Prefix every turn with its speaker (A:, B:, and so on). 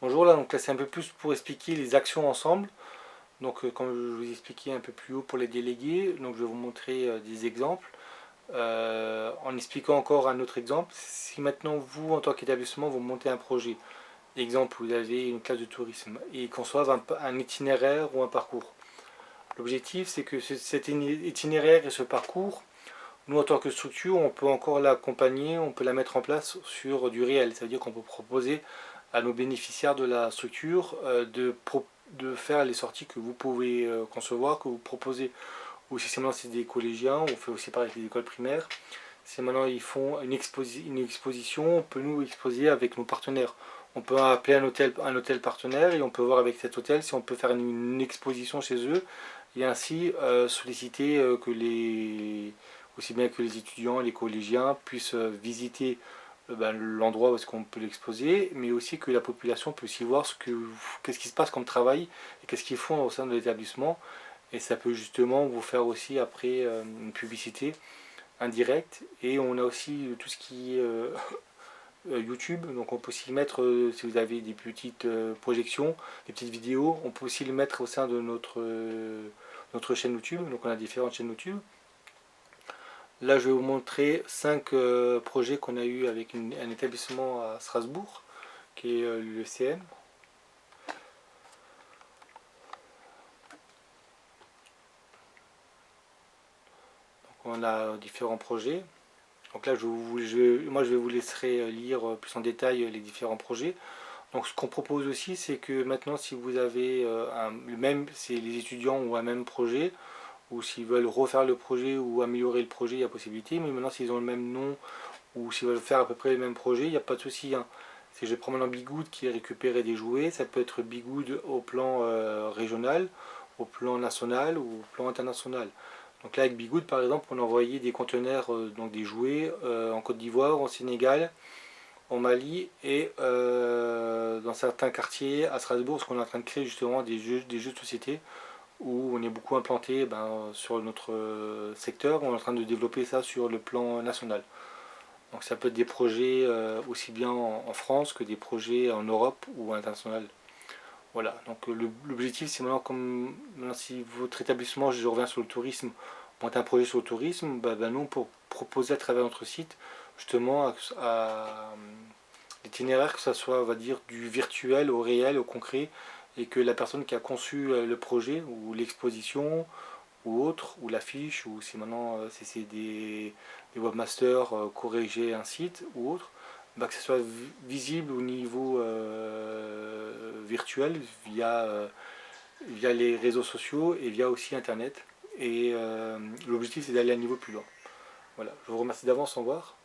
A: Bonjour, là c'est un peu plus pour expliquer les actions ensemble. Comme je vous expliquais un peu plus haut pour les délégués, donc je vais vous montrer des exemples. En expliquant encore un autre exemple, si maintenant vous en tant qu'établissement vous montez un projet, exemple vous avez une classe de tourisme et qu'on soit un itinéraire ou un parcours. L'objectif c'est que cet itinéraire et ce parcours, nous en tant que structure, on peut encore l'accompagner, on peut la mettre en place sur du réel. Ça veut dire qu'on peut proposer à nos bénéficiaires de la structure de faire les sorties que vous pouvez concevoir, que vous proposez. Ou si c'est maintenant c'est des collégiens, on fait aussi pareil avec les écoles primaires. Si maintenant ils font une exposition, on peut nous exposer avec nos partenaires. On peut appeler un hôtel partenaire et on peut voir avec cet hôtel si on peut faire une exposition chez eux et ainsi solliciter aussi bien que les étudiants, les collégiens puissent visiter l'endroit où est-ce qu'on peut l'exposer, mais aussi que la population puisse y voir qu'est-ce qui se passe comme travail et qu'est-ce qu'ils font au sein de l'établissement. Et ça peut justement vous faire aussi après une publicité indirecte. Et on a aussi tout ce qui est YouTube, donc on peut aussi le mettre, si vous avez des petites projections, des petites vidéos, on peut aussi le mettre au sein de notre chaîne YouTube, donc on a différentes chaînes YouTube. Là je vais vous montrer 5 projets qu'on a eu avec un établissement à Strasbourg, qui est l'UECM. On a différents projets. Donc là, moi, je vais vous laisser lire plus en détail les différents projets. Donc ce qu'on propose aussi, c'est que maintenant, si vous avez c'est les étudiants ou un même projet, ou s'ils veulent refaire le projet ou améliorer le projet, il y a possibilité. Mais maintenant, s'ils ont le même nom ou s'ils veulent faire à peu près le même projet, il n'y a pas de souci, hein. Si je prends maintenant Bigood qui est récupéré des jouets, ça peut être Bigood au plan régional, au plan national ou au plan international. Donc là avec Bigood par exemple on envoyait des conteneurs, donc des jouets en Côte d'Ivoire, au Sénégal, au Mali et dans certains quartiers à Strasbourg, parce qu'on est en train de créer justement des jeux de société où on est beaucoup implanté sur notre secteur, on est en train de développer ça sur le plan national. Donc ça peut être des projets aussi bien en France que des projets en Europe ou international. Voilà, donc l'objectif c'est maintenant si votre établissement, je reviens sur le tourisme, monte un projet sur le tourisme, nous pour proposer à travers notre site justement l'itinéraire, que ce soit on va dire du virtuel au réel, au concret, et que la personne qui a conçu le projet ou l'exposition ou autre, ou l'affiche, ou si maintenant c'est des webmasters corriger un site ou autre, que ce soit visible au niveau virtuel via les réseaux sociaux et via aussi internet. Et l'objectif c'est d'aller à un niveau plus loin. Voilà, je vous remercie d'avance, au revoir.